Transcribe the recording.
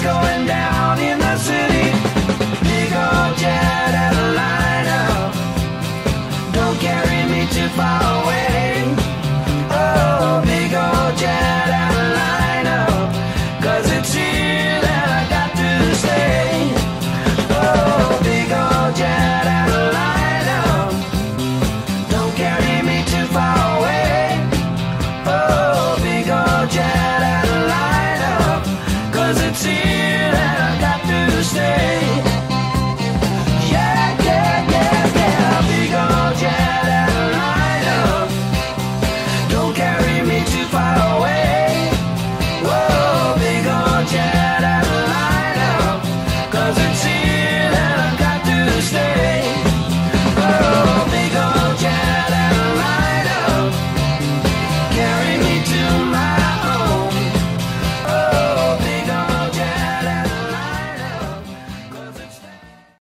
going down in the city. Big old jet airliner, don't carry me too far away. Oh, big old jet airliner, 'cause it's here that I got to stay. Oh, big old jet airliner, don't carry me too far away. Oh, big old jet airliner, 'cause it's here